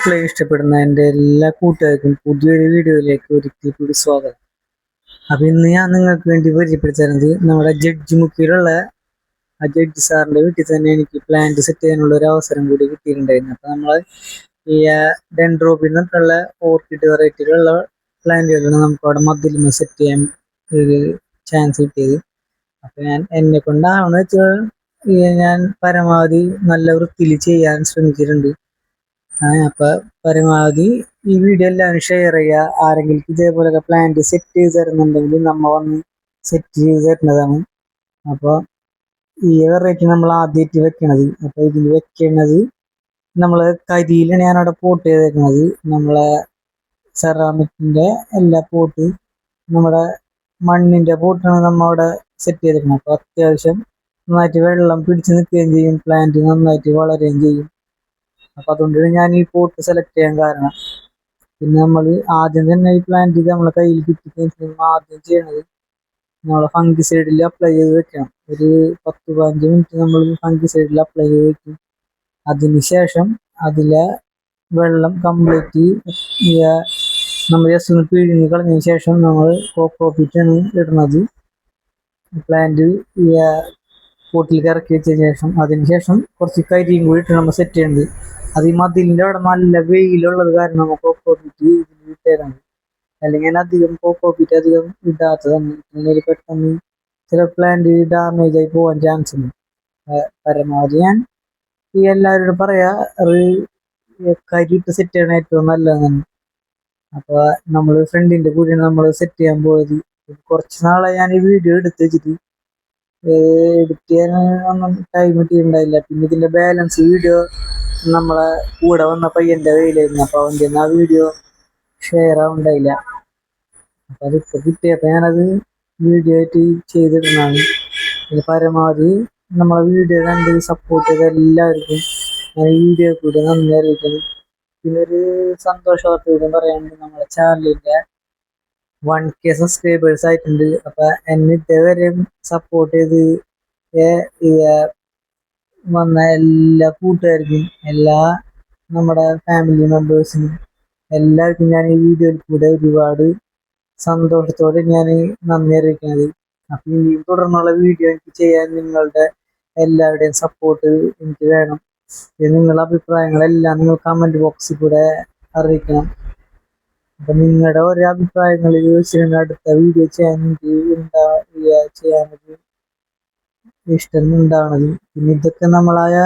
പൂക്കളെ ഇഷ്ടപ്പെടുന്ന എൻ്റെ എല്ലാ കൂട്ടുകാർക്കും പുതിയൊരു വീഡിയോയിലേക്ക് ഒരിക്കൽ കൂടി സ്വാഗതം. അപ്പൊ ഇന്ന് ഞാൻ നിങ്ങൾക്ക് വേണ്ടി പരിചയപ്പെടുത്തുന്നത് നമ്മുടെ ജഡ്ജി മുക്കിലുള്ള ആ ജഡ്ജി സാറിന്റെ വീട്ടിൽ തന്നെ എനിക്ക് പ്ലാന്റ് സെറ്റ് ചെയ്യാനുള്ള ഒരു അവസരം കൂടി കിട്ടിയിട്ടുണ്ടായിരുന്നു. അപ്പൊ നമ്മള് ഈ ഡെൻഡ്രോബിൽ നിന്നൊക്കെയുള്ള ഓർക്കിഡ് വെറൈറ്റിയിലുള്ള പ്ലാന്റുകളാണ് നമുക്ക് അവിടെ മതിലിന് സെറ്റ് ചെയ്യാൻ ഒരു ചാൻസ് കിട്ടിയത്. അപ്പൊ ഞാൻ എന്നെ കൊണ്ടാവണമെന്ന് വെച്ചാൽ ഞാൻ പരമാവധി നല്ല വൃത്തിയിൽ ചെയ്യാൻ ശ്രമിച്ചിട്ടുണ്ട്. അപ്പൊ പരമാവധി ഈ വീഡിയോ എല്ലാവരും ഷെയർ ചെയ്യുക. ആരെങ്കിലും ഇതേപോലൊക്കെ പ്ലാന്റ് സെറ്റ് ചെയ്ത് തരുന്നുണ്ടെങ്കിൽ നമ്മ വന്ന് സെറ്റ് ചെയ്ത് തരുന്നതാണ്. അപ്പൊ ഈ വെറൈറ്റി നമ്മൾ ആദ്യമായിട്ട് വെക്കണത്. അപ്പൊ ഇതിൽ വെക്കണത് നമ്മള് കരിയിലാണ് ഞാൻ അവിടെ പോട്ട് ചെയ്തേക്കുന്നത്. നമ്മളെ സെറാമിക്കിന്റെ എല്ലാ പോട്ട്, നമ്മുടെ മണ്ണിന്റെ പോട്ടാണ് നമ്മ അവിടെ സെറ്റ് ചെയ്തേക്കുന്നത്. അപ്പൊ അത്യാവശ്യം നന്നായിട്ട് വെള്ളം പിടിച്ച് നിൽക്കുകയും ചെയ്യും, പ്ലാന്റ് നന്നായിട്ട് വളരുകയും ചെയ്യും. അപ്പൊ അതുകൊണ്ടാണ് ഞാൻ ഈ പോട്ട് സെലക്ട് ചെയ്യാൻ കാരണം. പിന്നെ നമ്മൾ ആദ്യം തന്നെ ഈ പ്ലാന്റ് നമ്മളെ കയ്യിൽ കിട്ടിക്കഴിഞ്ഞാൽ ആദ്യം ചെയ്യണത് നമ്മളെ ഫംഗിസൈഡിൽ അപ്ലൈ ചെയ്ത് വെക്കണം. ഒരു 10-15 മിനിറ്റ് നമ്മൾ ഫംഗിസൈഡിൽ അപ്ലൈ ചെയ്ത് വെക്കും. അതിനുശേഷം അതിലെ വെള്ളം കംപ്ലീറ്റ് നമ്മൾ ജസ്റ്റ് ഒന്ന് പിഴിഞ്ഞ് കളഞ്ഞതിന് ശേഷം നമ്മൾ കോക്കോപീറ്റാണ് ഇടുന്നത്. പ്ലാന്റ് പോട്ടിലേക്ക് ഇറക്കി വെച്ചതിന് ശേഷം അതിനുശേഷം കുറച്ച് കരിയും കൂടി ഇട്ട് നമ്മൾ സെറ്റ് ചെയ്യുന്നത്. അത് ഈ മതിലിന്റെ അവിടെ നല്ല വെയിലുള്ളത് കാരണം നമുക്ക് കോക്കോപീറ്റ് ഇട്ടേരാണ്. അല്ലെങ്കിൽ ഞാൻ അധികം കോക്കോപീറ്റ് അധികം ഇടാത്തതാണ്. പെട്ടെന്ന് ചില പ്ലാന്റ് ഡാമേജ് ആയി പോകാൻ ചാൻസ് ഉണ്ട്. പരമാവധി ഞാൻ ഈ എല്ലാവരോടും പറയാ കരി ഇട്ട് സെറ്റ് ചെയ്യണ ഏറ്റവും നല്ലതാണ്. അപ്പൊ നമ്മള് ഫ്രണ്ടിന്റെ കൂടെയാണ് നമ്മൾ സെറ്റ് ചെയ്യാൻ പോയത്. കുറച്ച് നാളെ ഞാൻ ഈ വീഡിയോ എടുത്ത് വെച്ചിട്ട് എഡിറ്റ് ചെയ്യാനൊന്നും ടൈം കിട്ടിയിട്ടുണ്ടായില്ല. പിന്നെ ഇതിന്റെ ബാലൻസ് വീഡിയോ നമ്മളെ കൂടെ വന്ന പയ്യന്റെ കയ്യിലായിരുന്നു. അപ്പൊ അവന്റെ ആ വീഡിയോ ഷെയർ ആവുണ്ടായില്ല. അപ്പൊ അതിപ്പോ കിട്ടിയപ്പോ ഞാനത് വീഡിയോ ആയിട്ട് ചെയ്തിടുന്നതാണ്. പരമാവധി നമ്മളെ വീഡിയോ കണ്ട് സപ്പോർട്ട് ചെയ്ത എല്ലാവർക്കും ഞാൻ വീഡിയോ കൂടി നന്ദി അറിയിക്കുന്നു. പിന്നെ ഒരു സന്തോഷവാർത്ത പറയാനുണ്ട്. നമ്മളെ ചാനലിന്റെ 1K സബ്സ്ക്രൈബേഴ്സ് ആയിട്ടുണ്ട്. അപ്പൊ എന്നെ ഇതുവരെയും സപ്പോർട്ട് ചെയ്ത് വന്ന എല്ലാ കൂട്ടുകാർക്കും, എല്ലാ നമ്മുടെ ഫാമിലി മെമ്പേഴ്സിനും എല്ലാവർക്കും ഞാൻ ഈ വീഡിയോയിൽ കൂടെ ഒരുപാട് സന്തോഷത്തോടെ ഞാൻ നന്ദി അറിയിക്കുന്നത്. അപ്പൊ ഇനിയും തുടർന്നുള്ള വീഡിയോ എനിക്ക് ചെയ്യാൻ നിങ്ങളുടെ എല്ലാവരുടെയും സപ്പോർട്ട് എനിക്ക് വേണം. നിങ്ങളുടെ അഭിപ്രായങ്ങളെല്ലാം നിങ്ങൾ കമന്റ് ബോക്സിൽ കൂടെ അറിയിക്കണം. അപ്പൊ നിങ്ങളുടെ ഓരോ അഭിപ്രായങ്ങൾ ചോദിച്ചിട്ട് അടുത്ത വീഡിയോ ചെയ്യാൻ എനിക്ക് ചെയ്യാനൊരു ഇഷ്ടം ഉണ്ടാവണത്. പിന്നെ ഇതൊക്കെ നമ്മളായ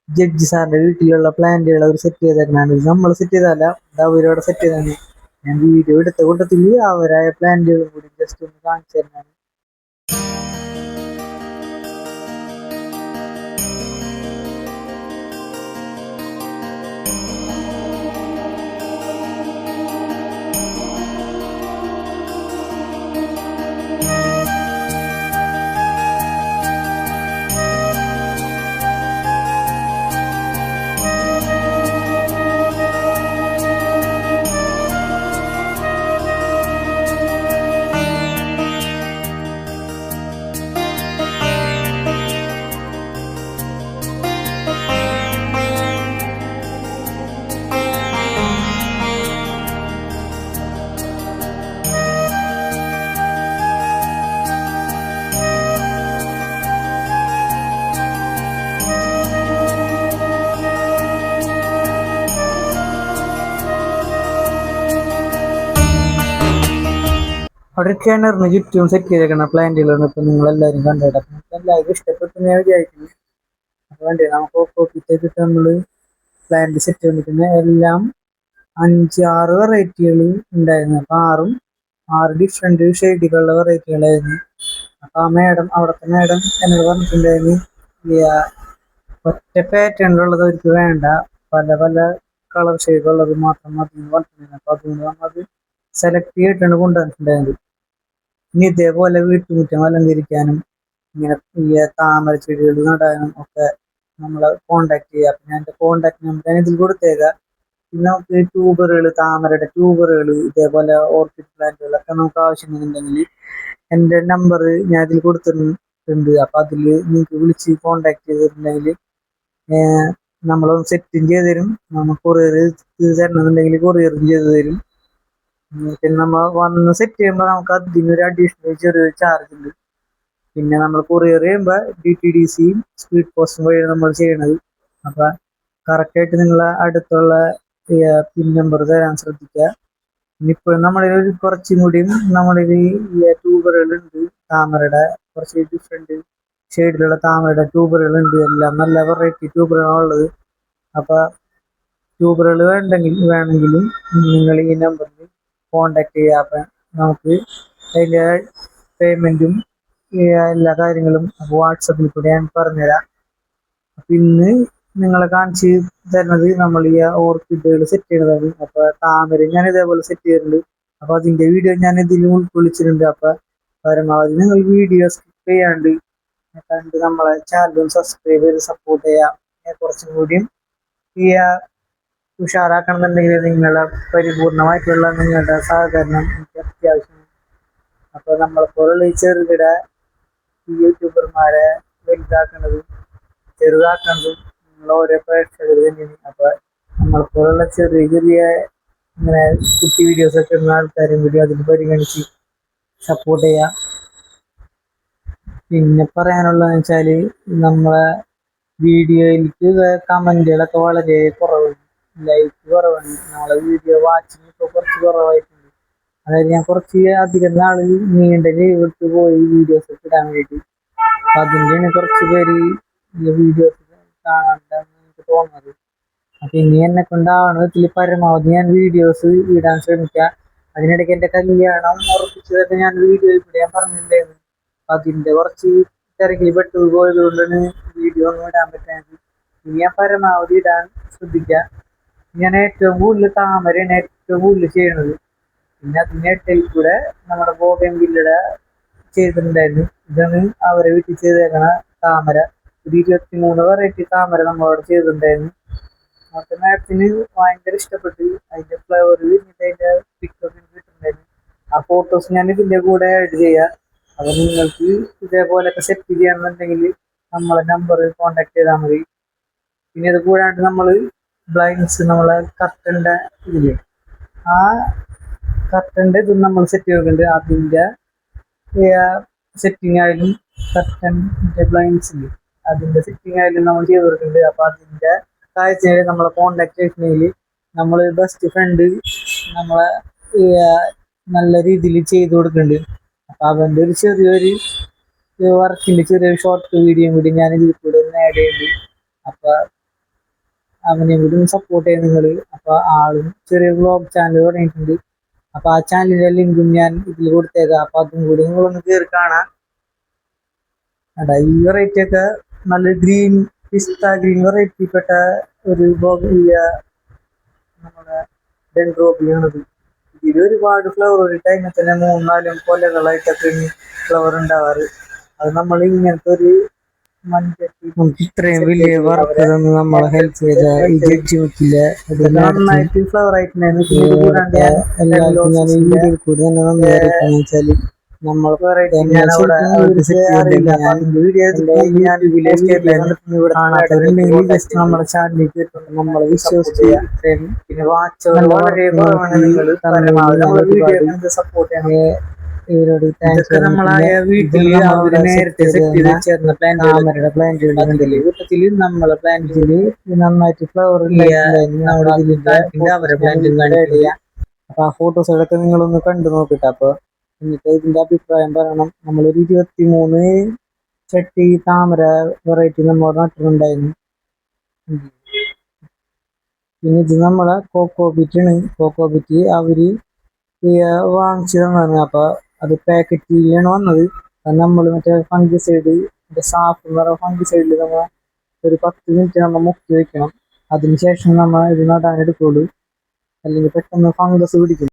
ജഡ്ജി സാറിന്റെ വീട്ടിലുള്ള പ്ലാന്റുകൾ അവർ സെറ്റ് ചെയ്തേക്കാണ്. ഇത് നമ്മൾ സെറ്റ് ചെയ്തല്ല, ഇത് അവരോടെ സെറ്റ് ചെയ്താണ്. ഞാൻ വീഡിയോ എടുത്ത കൂട്ടത്തിൽ അവരായ പ്ലാന്റുകളും കൂടി ജസ്റ്റ് ഒന്ന് കാണിച്ചു തരുന്നതാണ്. അവിടെ കിണറിന് ചുറ്റും സെറ്റ് ചെയ്തേക്കണ പ്ലാന്റുകളാണ് ഇപ്പൊ നിങ്ങൾ എല്ലാവരും കണ്ടിട്ട്. അപ്പൊ എല്ലാവർക്കും ഇഷ്ടപ്പെട്ടു ഞാൻ വിചാരിക്കുന്നു. അപ്പൊ വേണ്ടേ നമുക്ക് ഓപ്പോസിറ്റ് നമ്മള് പ്ലാന്റ് സെറ്റ് ചെയ്തിരിക്കുന്ന എല്ലാം 5-6 വെറൈറ്റികൾ ഉണ്ടായിരുന്നു. അപ്പൊ 6 ഡിഫറെന്റ് ഷെയ്ഡുകളുള്ള വെറൈറ്റികളായിരുന്നു. അപ്പൊ ആ മേഡം, അവിടുത്തെ മേഡം എന്നോട് പറഞ്ഞിട്ടുണ്ടായിരുന്നു ഒറ്റ പാറ്റേണിലുള്ളത് അവർക്ക് വേണ്ട, പല പല കളർ ഷെയ്ഡുള്ളത് മാത്രം മതി എന്ന് പറഞ്ഞിട്ടുണ്ടായിരുന്നു. അപ്പൊ അതുകൊണ്ട് നമ്മളത് സെലക്ട് ചെയ്തിട്ടാണ് കൊണ്ടുവന്നിട്ടുണ്ടായത്. ഇനി ഇതേപോലെ വീട്ടുമുറ്റം അലങ്കരിക്കാനും ഇങ്ങനെ ഈ താമര ചെടികൾ നടാനും ഒക്കെ നമ്മളെ കോണ്ടാക്ട് ചെയ്യുക. പിന്നെ എൻ്റെ കോണ്ടാക്ട് നമ്പർ ഞാൻ ഇതിൽ കൊടുത്തേക്കാം. പിന്നെ നമുക്ക് ട്യൂബറുകൾ, താമരയുടെ ട്യൂബറുകൾ, ഇതേപോലെ ഓർക്കിഡ് പ്ലാന്റുകളൊക്കെ നമുക്ക് ആവശ്യമുണ്ടെങ്കിൽ എൻ്റെ നമ്പർ ഞാൻ ഇതിൽ കൊടുത്തിട്ടുണ്ട്. അപ്പൊ അതിൽ നിങ്ങൾക്ക് വിളിച്ച് കോണ്ടാക്ട് ചെയ്തിട്ടുണ്ടെങ്കിൽ നമ്മളൊന്ന് സെറ്റും ചെയ്ത് തരും. നമ്മൾ കൊറിയർ തരണമെന്നുണ്ടെങ്കിൽ കൊറിയറും ചെയ്ത് തരും. പിന്നെ നമ്മൾ വന്ന് സെറ്റ് ചെയ്യുമ്പോൾ നമുക്ക് അതിനൊരു അഡീഷണൽ ചെറിയൊരു ചാർജ് ഉണ്ട്. പിന്നെ നമ്മൾ കൊറിയർ ചെയ്യുമ്പോൾ DTDCയും സ്പീഡ് പോസ്റ്റും വഴിയാണ് നമ്മൾ ചെയ്യണത്. അപ്പൊ കറക്റ്റായിട്ട് നിങ്ങളെ അടുത്തുള്ള പിൻ നമ്പർ തരാൻ ശ്രദ്ധിക്കുക. ഇനിയിപ്പോഴും നമ്മളിൽ കുറച്ചും കൂടിയും നമ്മളിൽ ട്യൂബറുകളുണ്ട്. താമരയുടെ കുറച്ച് ഡിഫറെന്റ് ഷെയ്ഡിലുള്ള താമരയുടെ ട്യൂബറുകളുണ്ട്. എല്ലാം നല്ല വെറൈറ്റി ട്യൂബറുകളാണ് ഉള്ളത്. അപ്പൊ ട്യൂബറുകൾ വേണമെങ്കിലും നിങ്ങൾ ഈ നമ്പറിൽ കോണ്ടാക്ട് ചെയ്യുക. അപ്പം നമുക്ക് അതിൻ്റെ പേയ്മെന്റും എല്ലാ കാര്യങ്ങളും വാട്സപ്പിൽ കൂടെ ഞാൻ പറഞ്ഞുതരാം. അപ്പൊ ഇന്ന് നിങ്ങളെ കാണിച്ച് തരുന്നത് നമ്മൾ ഈ ഓർക്കിഡുകൾ സെറ്റ് ചെയ്യുന്നതാണ്. അപ്പൊ താമര ഞാൻ ഇതേപോലെ സെറ്റ് ചെയ്തിട്ടുണ്ട്. അപ്പൊ അതിന്റെ വീഡിയോ ഞാൻ ഇതിൽ ഉൾക്കൊള്ളിച്ചിട്ടുണ്ട്. അപ്പൊ പരമാവധി നിങ്ങൾ വീഡിയോ സ്കിപ്പ് ചെയ്യാണ്ട് കണ്ട് നമ്മളെ ചാനലും സബ്സ്ക്രൈബ് ചെയ്ത് സപ്പോർട്ട് ചെയ്യാം. കുറച്ചും കൂടിയും ഈ ഉഷാറാക്കണമെന്നുണ്ടെങ്കിൽ നിങ്ങളെ പരിപൂർണമായിട്ടുള്ള നിങ്ങളുടെ സഹകരണം എനിക്ക് അത്യാവശ്യം. അപ്പൊ നമ്മളെപ്പോലുള്ള ഈ ചെറുകിട യൂട്യൂബർമാരെ വലുതാക്കുന്നതും ചെറുതാക്കുന്നതും നിങ്ങൾ ഓരോ പ്രേക്ഷകർ തന്നെയാണ്. അപ്പൊ നമ്മളെപ്പോലുള്ള ചെറിയ ചെറിയ ഇങ്ങനെ കുട്ടി വീഡിയോസ് ഒക്കെ ഇടുന്ന ആൾക്കാരും കൂടി അതിൽ പരിഗണിച്ച് സപ്പോർട്ട് ചെയ്യാം. പിന്നെ പറയാനുള്ളതെന്ന് വെച്ചാല് നമ്മളെ വീഡിയോയിലേക്ക് കമന്റുകളൊക്കെ വളരെ കുറവാണ്, ലൈക്ക് കുറവാണ്. നമ്മളെ വീഡിയോ വാച്ചിങ് ഇപ്പോൾ കുറച്ച് കുറവായിട്ടുണ്ട്. അതായത് ഞാൻ കുറച്ച് അധികം നാള് നീണ്ട ലീവ് എടുത്ത് പോയി വീഡിയോസ് ഒക്കെ ഇടാൻ വേണ്ടി. അപ്പൊ അതിൻ്റെയാണ് കുറച്ച് പേര് വീഡിയോസ് കാണാണ്ടെന്ന് എനിക്ക് തോന്നുന്നത്. അപ്പൊ ഇനി എന്നെ കൊണ്ടാവണ വിധത്തിൽ പരമാവധി ഞാൻ വീഡിയോസ് ഇടാൻ ശ്രമിക്കാം. അതിനിടയ്ക്ക് എന്റെ കല്യാണം ഉറപ്പിച്ചതൊക്കെ ഞാൻ വീഡിയോയിൽ കൂടെ ഞാൻ പറഞ്ഞിട്ടുണ്ടായിരുന്നു. അതിന്റെ കുറച്ച് തിരക്കിൽ പെട്ടു പോയത് കൊണ്ടാണ് വീഡിയോ ഒന്നും ഇടാൻ പറ്റാത്തത്. ഇനി ഞാൻ പരമാവധി ഇടാൻ ശ്രദ്ധിക്കാം. ഞാൻ ഏറ്റവും കൂടുതൽ താമരയാണ് ഏറ്റവും കൂടുതൽ ചെയ്യണത്. പിന്നെ അതിന്റെ ഇടയിൽ കൂടെ നമ്മുടെ ബോഗൻവില്ലയുടെ ചെയ്തിട്ടുണ്ടായിരുന്നു. ഇതാണ് അവരെ വീട്ടിൽ ചെയ്തേക്കണ താമര. ഒരു 23 വെറൈറ്റി താമര നമ്മളവിടെ ചെയ്തിട്ടുണ്ടായിരുന്നു. അപ്പൊ മാഡത്തിന് ഭയങ്കര ഇഷ്ടപ്പെട്ടു. അതിന്റെ ഫ്ലവർ അതിന്റെ പിക്കൊക്കെ കിട്ടുന്നുണ്ടായിരുന്നു. ആ ഫോട്ടോസ് ഞാൻ ഇതിന്റെ കൂടെ ആഡ് ചെയ്യാം. അപ്പൊ നിങ്ങൾക്ക് ഇതേപോലെയൊക്കെ സെറ്റ് ചെയ്യാന്നുണ്ടെങ്കിൽ നമ്മളെ നമ്പർ കോണ്ടാക്ട് ചെയ്താൽ മതി. പിന്നെ ഇത് കൂടാണ്ട് നമ്മള് ബ്ലൈൻഡ്സ് നമ്മളെ കർട്ടന്റെ ഇതില് ആ കർട്ടന്റെ ഇത് നമ്മൾ സെറ്റ് ചെയ്തിട്ടുണ്ട്. അതിന്റെ സെറ്റിംഗ് ആയാലും കർട്ടന്റെ ബ്ലൈൻഡ്സില് അതിന്റെ സെറ്റിംഗ് ആയാലും നമ്മൾ ചെയ്ത് കൊടുക്കുന്നുണ്ട്. അപ്പൊ അതിന്റെ കാഴ്ചയിൽ നമ്മളെ കോണ്ടാക്ട് ചെയ്തിട്ടുണ്ടെങ്കിൽ നമ്മൾ ബെസ്റ്റ് ഫ്രണ്ട് നമ്മളെ നല്ല രീതിയിൽ ചെയ്ത് കൊടുക്കുന്നുണ്ട്. അപ്പൊ അവന്റെ ഒരു ചെറിയൊരു വർക്കിന്റെ ചെറിയൊരു ഷോർട്ട് വീഡിയോ കൂടി ഞാൻ ഇതിൽ കൂടെ ഒന്ന് ആഡ് ചെയ്യുന്നുണ്ട്. അപ്പൊ അവനെ കൂടി സപ്പോർട്ട് ചെയ്യുക നിങ്ങള്. അപ്പൊ ആളും ചെറിയ വ്ളോഗ് ചാനൽ തുടങ്ങിയിട്ടുണ്ട്. അപ്പൊ ആ ചാനലിന്റെ ലിങ്കും ഞാൻ ഇതിൽ കൊടുത്തേക്കാം. അപ്പൊ അതും കൂടി നിങ്ങളൊന്ന് കയറി കാണാം. അടാ ഈ വെറൈറ്റി ഒക്കെ നല്ല ഗ്രീൻ പിസ്ത ഗ്രീൻ വെറൈറ്റിപ്പെട്ട ഒരു നമ്മുടെ ഡെൻഡ്രോബിയാണത്. ഇതിൽ ഒരുപാട് ഫ്ലവർ ഒരു ടൈമിൽ തന്നെ 3-4 കൊലകളായിട്ടൊക്കെ ഫ്ലവർ ഉണ്ടാവാറ്. അത് നമ്മൾ ഇങ്ങനത്തെ ഒരു നമുക്ക് ഇത്രയും വലിയ വർക്ക് തന്ന് നമ്മളെ ഹെൽപ്പ് ചെയ്ത ഈ ജഡ്ജി മുക്കില്ല നന്നായിട്ട് ഫ്ലവർ ആയിട്ടുണ്ടായിരുന്നു. എല്ലാവർക്കും ഞാൻ ഈ വീഡിയോയിൽ കൂടി തന്നെ നന്ദി അറിയിക്കാന്ന് വെച്ചാല് നമ്മൾ കാണാത്തവരുണ്ടെങ്കിൽ ജസ്റ്റ് നമ്മുടെ ചാനലിലേക്ക് നമ്മളെ വിശ്വസിച്ച് പിന്നെ ഇവരോട് നമ്മളായ വീട്ടില് അവര് നേരത്തെ സെറ്റ് ചെയ്ത് ചേർന്ന താമരയുടെ പ്ലാന്റുകൾ കൂട്ടത്തില് നമ്മളെ പ്ലാന്റില് നന്നായിട്ട് ഫ്ലവർ അവരെ പ്ലാന്റും കാണിക്കുക. അപ്പൊ ആ ഫോട്ടോസുകളൊക്കെ നിങ്ങളൊന്ന് കണ്ടു നോക്കിട്ട് അപ്പൊ എന്നിട്ട് ഇതിന്റെ അഭിപ്രായം പറയണം. നമ്മളൊരു 23 ചട്ടി താമര വെറൈറ്റി നമ്മൾ നട്ടിട്ടുണ്ടായിരുന്നു. പിന്നെ ഇത് നമ്മളെ കോക്കോബിറ്റാണ്. കോക്കോബിറ്റ് അവര് വാങ്ങിച്ചു തന്നാണ്. അപ്പൊ അത് പാക്കറ്റിലാണ് വന്നത്. നമ്മൾ മറ്റേ ഫംഗിസൈഡ് സാഫ് എന്ന് പറയുന്ന ഫംഗിസൈഡിൽ നമ്മൾ ഒരു 10 മിനിറ്റ് നമ്മൾ മുക്കി വെക്കണം. അതിനുശേഷം നമ്മൾ ഇത് നടാൻ എടുക്കുള്ളൂ. അല്ലെങ്കിൽ പെട്ടെന്ന് ഫംഗസ് പിടിക്കും.